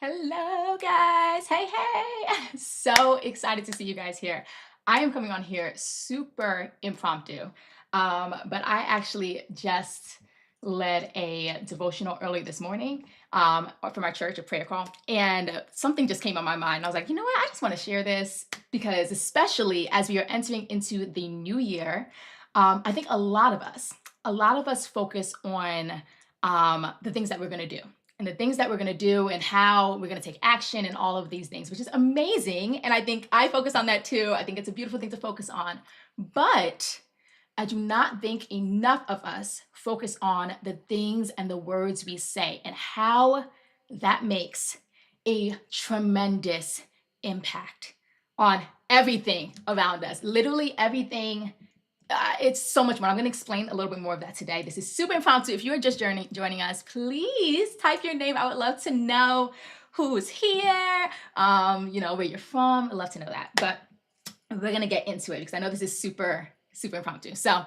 Hello, guys. Hey, hey. So excited to see you guys here. I am coming on here super impromptu, but I actually just led a devotional early this morning for my church, a prayer call, and something just came on my mind. I was like, you know what? I just want to share this because, especially as we are entering into the new year, I think a lot of us focus on the things that we're going to do and the things that we're going to do and how we're going to take action and all of these things, which is amazing. And I think I focus on that too. I think it's a beautiful thing to focus on. But I do not think enough of us focus on the things and the words we say and how that makes a tremendous impact on everything around us. Literally everything. It's so much more. I'm going to explain a little bit more of that today. This is super impromptu. If you are just joining us, please type your name. I would love to know who's here, where you're from. I'd love to know that. But we're going to get into it because I know this is super, super impromptu. So,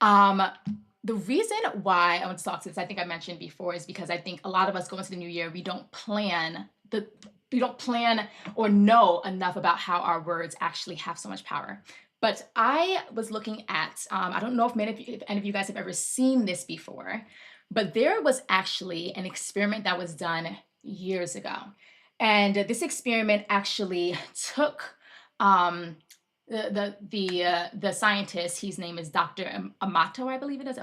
the reason why I want to talk to this, I think I mentioned before, is because I think a lot of us go into the new year, we don't plan or know enough about how our words actually have so much power. But I was looking at, I don't know if any of you guys have ever seen this before, but there was actually an experiment that was done years ago. And this experiment actually took the scientist. His name is Dr. Amato, I believe it is.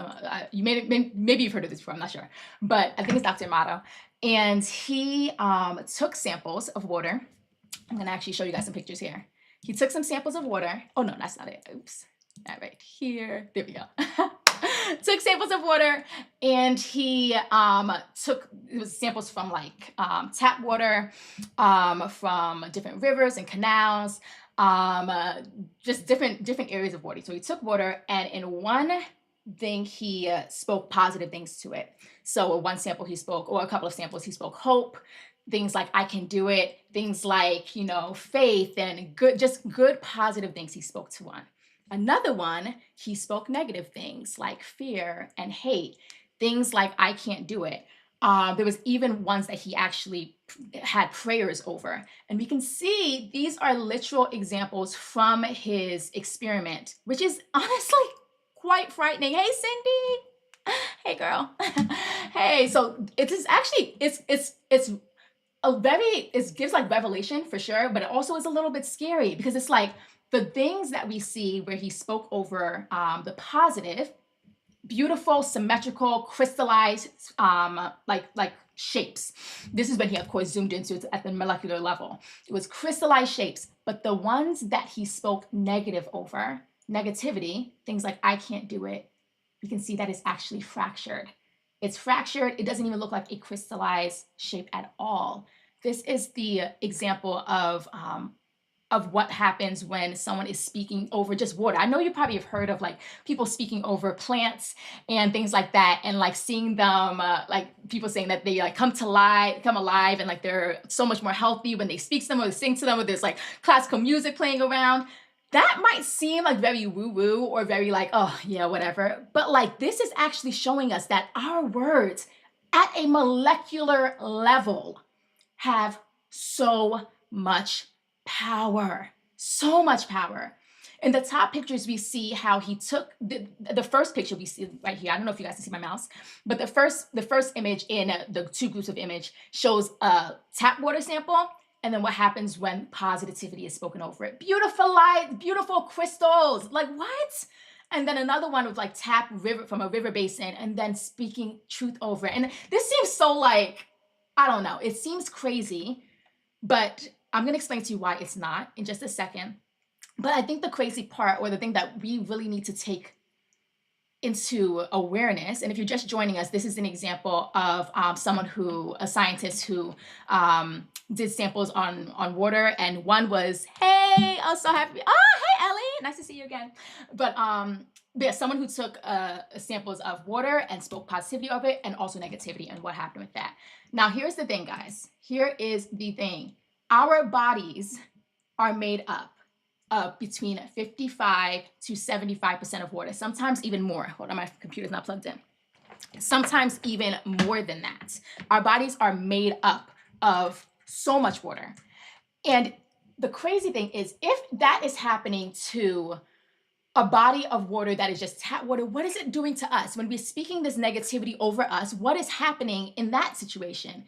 You maybe you've heard of this before. I'm not sure, but I think it's Dr. Amato. And he took samples of water. I'm gonna actually show you guys some pictures here. He took some samples of water. Oh no, that's not it. Oops. That right here. There we go. Took samples of water, and he took it was samples from like tap water, from different rivers and canals, just different areas of water. So he took water, and in one thing he spoke positive things to it. So one sample he spoke, or a couple of samples he spoke hope, things like I can do it, things like, faith and good positive things he spoke to one. Another one, he spoke negative things like fear and hate, things like I can't do it. There was even ones that he actually had prayers over. And we can see these are literal examples from his experiment, which is honestly quite frightening. Hey, Cindy. Hey, girl. Hey, so it is actually, it's it gives like revelation for sure, but it also is a little bit scary because it's like the things that we see where he spoke over the positive, beautiful, symmetrical, crystallized, like shapes. This is when he, of course, zoomed into it at the molecular level. It was crystallized shapes, but the ones that he spoke negative over, negativity, things like I can't do it, you can see that it's actually fractured. It's fractured. It doesn't even look like a crystallized shape at all. This is the example of what happens when someone is speaking over just water. I know you probably have heard of like people speaking over plants and things like that, and like seeing them, like people saying that they like come alive, and like they're so much more healthy when they speak to them or they sing to them, or there's like classical music playing around. That might seem like very woo-woo or very like, oh yeah, whatever. But like this is actually showing us that our words at a molecular level have so much power, so much power. In the top pictures, we see how he took the first picture we see right here. I don't know if you guys can see my mouse, but the first image in the two groups of image shows a tap water sample. And then what happens when positivity is spoken over it? Beautiful light, beautiful crystals. Like what? And then another one with like tap river from a river basin, and then speaking truth over it. And this seems so like, I don't know. It seems crazy, but I'm going to explain to you why it's not in just a second. But I think the crazy part, or the thing that we really need to take into awareness, and if you're just joining us, this is an example of a scientist who did samples on water, and one was, hey, I'm so happy. Oh, hey, Ellie, nice to see you again. But there's someone who took samples of water and spoke positivity of it, and also negativity, and what happened with that. Now, here's the thing, guys. Here is the thing. Our bodies are made up of between 55 to 75% of water, sometimes even more. Hold on, my computer's not plugged in. Sometimes even more than that. Our bodies are made up of so much water. And the crazy thing is, if that is happening to a body of water that is just tap water, what is it doing to us? When we're speaking this negativity over us, what is happening in that situation?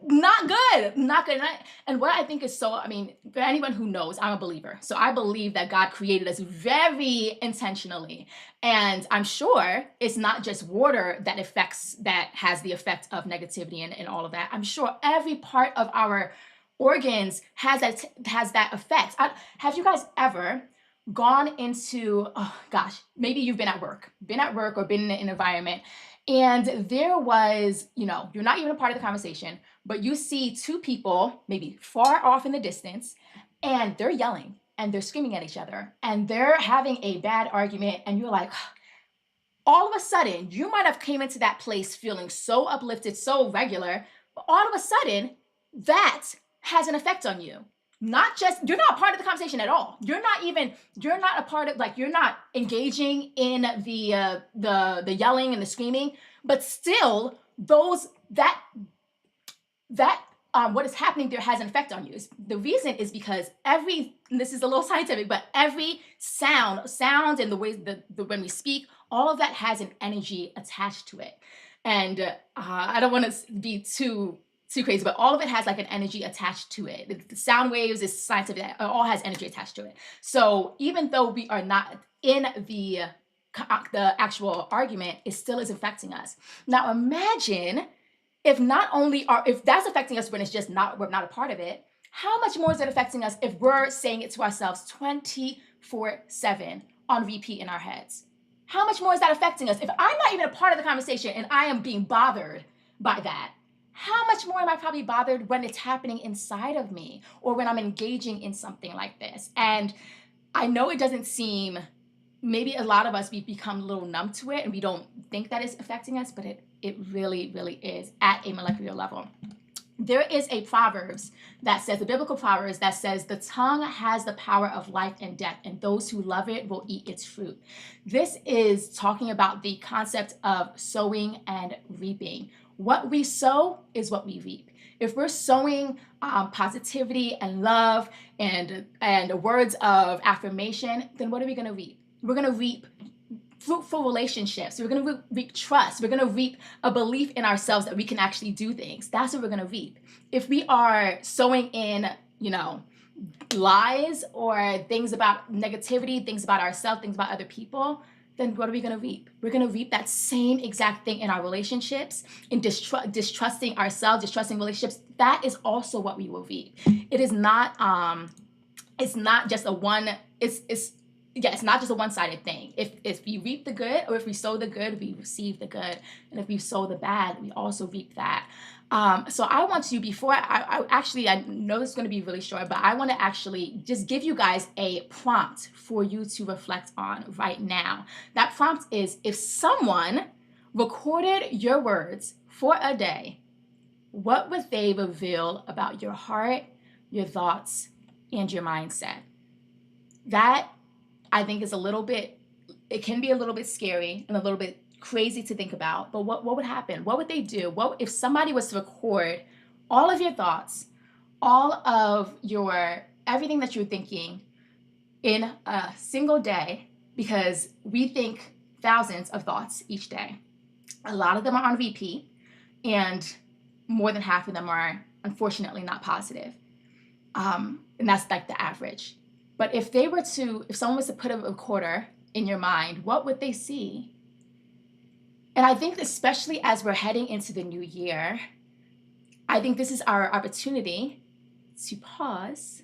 Not good, not good. And what I think is so, I mean, for anyone who knows, I'm a believer. So I believe that God created us very intentionally. And I'm sure it's not just water that has the effect of negativity and all of that. I'm sure every part of our organs has that effect. Have you guys ever gone into, oh gosh, maybe you've been at work or been in an environment, and there was, you're not even a part of the conversation, but you see two people maybe far off in the distance, and they're yelling and they're screaming at each other and they're having a bad argument, and you're like, all of a sudden, you might have came into that place feeling so uplifted, so regular, but all of a sudden, that has an effect on you. Not just, you're not part of the conversation at all. You're not a part of, like, you're not engaging in the yelling and the screaming, but still what is happening there has an effect on you. The reason is because and this is a little scientific, but every sound and the way when we speak, all of that has an energy attached to it. And I don't want to be too crazy, but all of it has like an energy attached to it. The sound waves is scientific, it all has energy attached to it. So even though we are not in the actual argument, it still is affecting us. Now imagine if that's affecting us when it's just we're not a part of it, how much more is it affecting us if we're saying it to ourselves 24/7 on repeat in our heads? How much more is that affecting us? If I'm not even a part of the conversation and I am being bothered by that, how much more am I probably bothered when it's happening inside of me or when I'm engaging in something like this? And I know it doesn't seem, maybe a lot of us, we become a little numb to it and we don't think that it's affecting us, but it really, really is at a molecular level. There is a Proverbs that says, the biblical Proverbs that says, the tongue has the power of life and death, and those who love it will eat its fruit. This is talking about the concept of sowing and reaping. What we sow is what we reap. If we're sowing positivity and love and words of affirmation, then what are we going to reap? We're going to reap fruitful relationships. We're going to reap trust. We're going to reap a belief in ourselves that we can actually do things. That's what we're going to reap. If we are sowing in, lies or things about negativity, things about ourselves, things about other people, then what are we going to reap? We're going to reap that same exact thing in our relationships, in distrusting ourselves, distrusting relationships. That is also what we will reap. It is not, it's not just it's not just a one-sided thing. If we reap the good, or if we sow the good, we receive the good. And if we sow the bad, we also reap that. So I want to, before I know this is going to be really short, but I want to actually just give you guys a prompt for you to reflect on right now. That prompt is, if someone recorded your words for a day, what would they reveal about your heart, your thoughts, and your mindset? That, I think, is it can be a little bit scary and a little bit crazy to think about, but what would happen? What would they do? What if somebody was to record all of your thoughts, all of everything that you're thinking in a single day? Because we think thousands of thoughts each day. A lot of them are on repeat, and more than half of them are unfortunately not positive. And that's like the average. But if someone was to put a recorder in your mind, what would they see? And I think, especially as we're heading into the new year, I think this is our opportunity to pause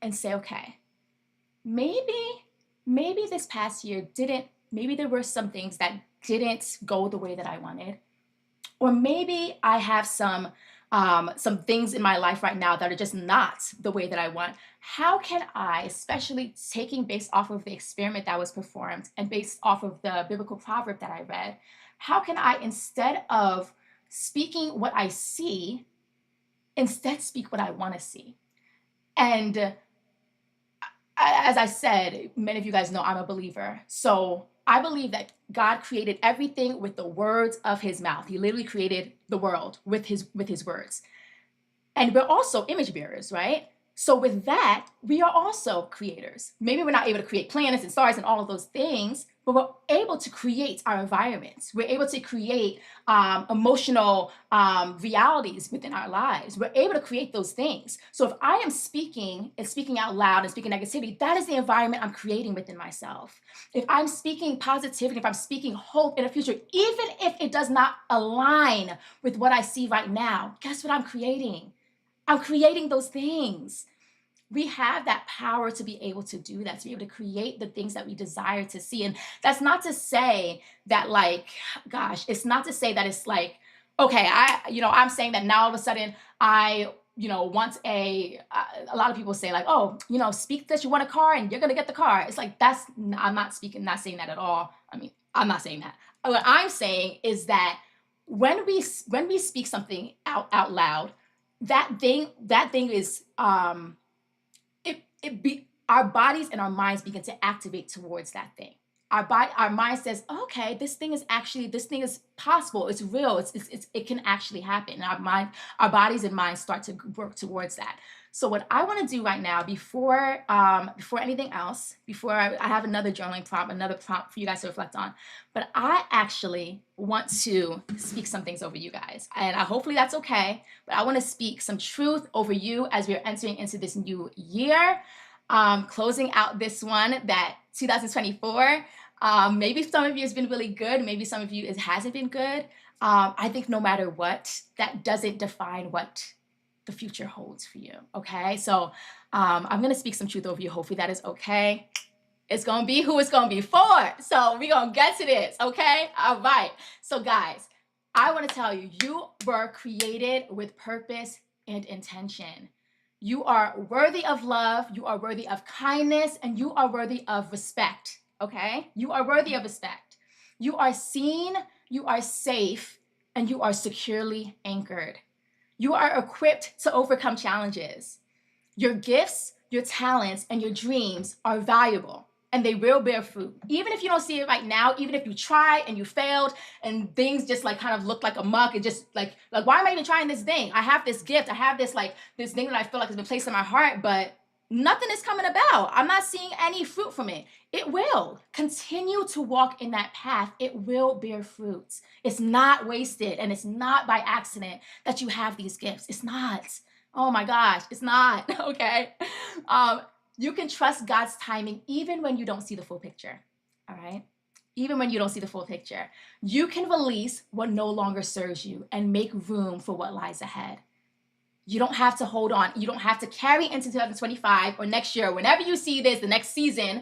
and say, okay, maybe this past year maybe there were some things that didn't go the way that I wanted. Or maybe I have some things in my life right now that are just not the way that I want. How can I, especially taking based off of the experiment that was performed and based off of the biblical proverb that I read, how can I, instead of speaking what I see, instead speak what I want to see? And as I said, many of you guys know I'm a believer. So I believe that God created everything with the words of his mouth. He literally created the world with his words. And we're also image bearers, right? So with that, we are also creators. Maybe we're not able to create planets and stars and all of those things, but we're able to create our environments. We're able to create emotional realities within our lives. We're able to create those things. So if I am speaking and speaking out loud and speaking negativity, that is the environment I'm creating within myself. If I'm speaking positivity, if I'm speaking hope in the future, even if it does not align with what I see right now, guess what I'm creating? I'm creating those things. We have that power to be able to do that, to be able to create the things that we desire to see. And that's not to say that, like, gosh, it's not to say that it's like, okay, I'm saying that now all of a sudden I, want a lot of people say like, oh, speak that you want a car and you're going to get the car. It's like, I'm not saying that at all. I mean, I'm not saying that. What I'm saying is that when we speak something out loud, that thing is our bodies and our minds begin to activate towards that thing. Our mind says, okay, this thing is possible, it's real, it can actually happen. And our bodies and minds start to work towards that. So what I want to do right now, before anything else, before I have another journaling prompt, another prompt for you guys to reflect on, but I actually want to speak some things over you guys, and hopefully that's okay. But I want to speak some truth over you as we are entering into this new year, closing out this one, that 2024. Maybe some of you has been really good. Maybe some of you it hasn't been good. I think no matter what, that doesn't define what the future holds for you. Okay, so I'm gonna speak some truth over you. Hopefully that is okay. It's gonna be who it's gonna be for. So we're gonna get to this. Okay, all right. So guys, I want to tell you, you were created with purpose and intention. You are worthy of love, you are worthy of kindness, and you are worthy of respect. Okay, you are worthy of respect. You are seen, you are safe, and you are securely anchored. You are equipped to overcome challenges. Your gifts, your talents, and your dreams are valuable, and they will bear fruit. Even if you don't see it right now, even if you try and you failed and things just like kind of look like a muck, and just like why am I even trying this thing? I have this gift, I have this this thing that I feel like has been placed in my heart, but nothing is coming about. I'm not seeing any fruit from it. It will. Continue to walk in that path. It will bear fruits. It's not wasted, and it's not by accident that you have these gifts. It's not. Oh my gosh, it's not. Okay. You can trust God's timing even when you don't see the full picture. All right. Even when you don't see the full picture, you can release what no longer serves you and make room for what lies ahead. You don't have to hold on. You don't have to carry into 2025 or next year, whenever you see this, the next season.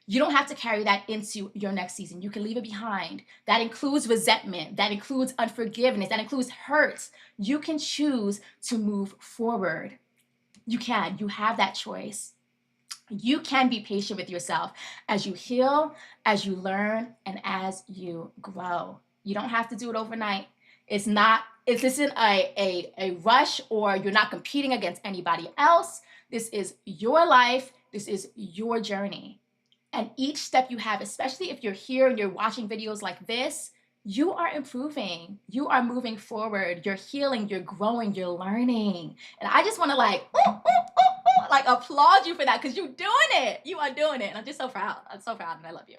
You don't have to carry that into your next season. You can leave it behind. That includes resentment. That includes unforgiveness. That includes hurts. You can choose to move forward. You can. You have that choice. You can be patient with yourself as you heal, as you learn, and as you grow. You don't have to do it overnight. This isn't a rush, or you're not competing against anybody else. This is your life. This is your journey. And each step you have, especially if you're here and you're watching videos like this, you are improving. You are moving forward. You're healing. You're growing. You're learning. And I just want to applaud you for that, because you're doing it. You are doing it. And I'm just so proud. I'm so proud, and I love you.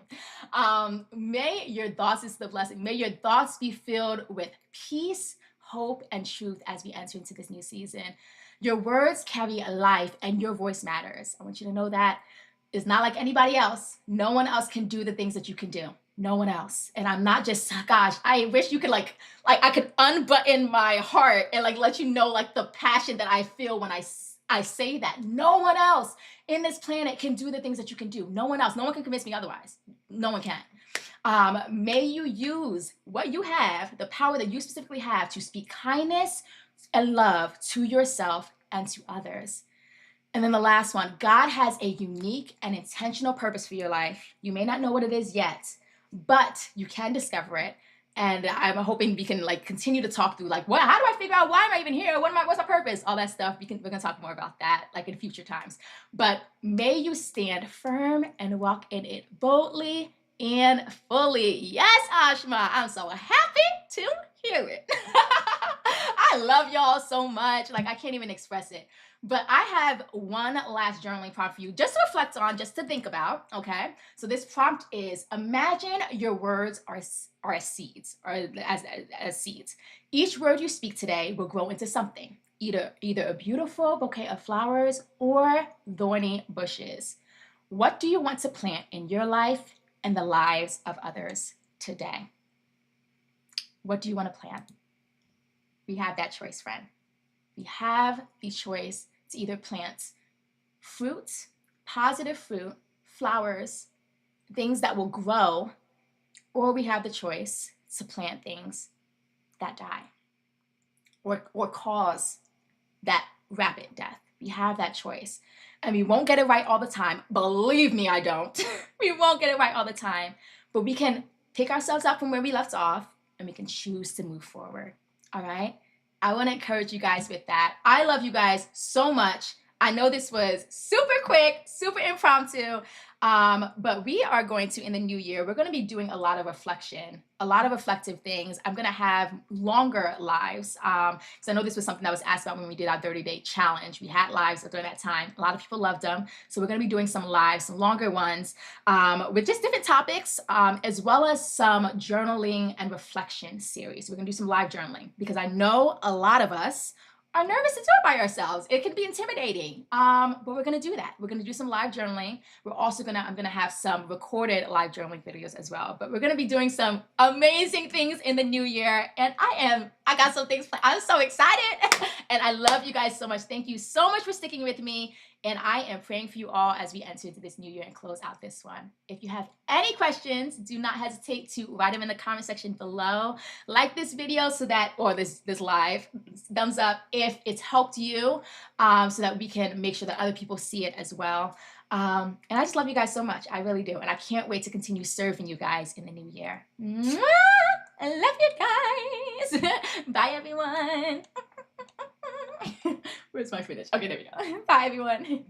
May your thoughts, this is the blessing. May your thoughts be filled with peace, hope, and truth as we enter into this new season. Your words carry a life, and your voice matters. I want you to know that. It's not like anybody else. No one else can do the things that you can do. No one else. And I'm not just, gosh, I wish you could I could unbutton my heart and let you know the passion that I feel when I say that. No one else in this planet can do the things that you can do. No one else. No one can convince me otherwise. No one can. May you use what you have, the power that you specifically have, to speak kindness and love to yourself and to others. And then the last one, God has a unique and intentional purpose for your life. You may not know what it is yet, but you can discover it. And I'm hoping we can continue to talk through how do I figure out, why am I even here? What's my purpose? All that stuff. We're gonna talk more about that in future times. But may you stand firm and walk in it boldly and fully. Yes, Ashma, I'm so happy to hear it. I love y'all so much. Like, I can't even express it. But I have one last journaling prompt for you just to reflect on, just to think about, okay? So this prompt is, imagine your words are as seeds, or as seeds. Each word you speak today will grow into something, either a beautiful bouquet of flowers or thorny bushes. What do you want to plant in your life and the lives of others today? What do you want to plant? We have that choice, friend. We have the choice to either plant fruit, positive fruit, flowers, things that will grow, or we have the choice to plant things that die or cause that rapid death. We have that choice. And we won't get it right all the time. Believe me, I don't. We won't get it right all the time. But we can pick ourselves up from where we left off and we can choose to move forward. All right? I want to encourage you guys with that. I love you guys so much. I know this was super quick, super impromptu, but we are going to, in the new year, we're going to be doing a lot of reflection, a lot of reflective things. I'm going to have longer lives, because I know this was something that was asked about when we did our 30-day challenge. We had lives during that time. A lot of people loved them. So we're going to be doing some lives, some longer ones, with just different topics, as well as some journaling and reflection series. We're going to do some live journaling because I know a lot of us are nervous to do it by ourselves. It can be intimidating, but we're gonna do that. We're gonna do some live journaling. I'm gonna have some recorded live journaling videos as well. But we're gonna be doing some amazing things in the new year, and I got some things planned. I'm so excited, and I love you guys so much. Thank you so much for sticking with me, and I am praying for you all as we enter into this new year and close out this one. If you have any questions, do not hesitate to write them in the comment section below. Like this video or this live, thumbs up if it's helped you, so that we can make sure that other people see it as well. And I just love you guys so much. I really do. And I can't wait to continue serving you guys in the new year. Mwah! I love you guys. Bye, everyone. Where's my finish? Okay, there we go. Bye, everyone.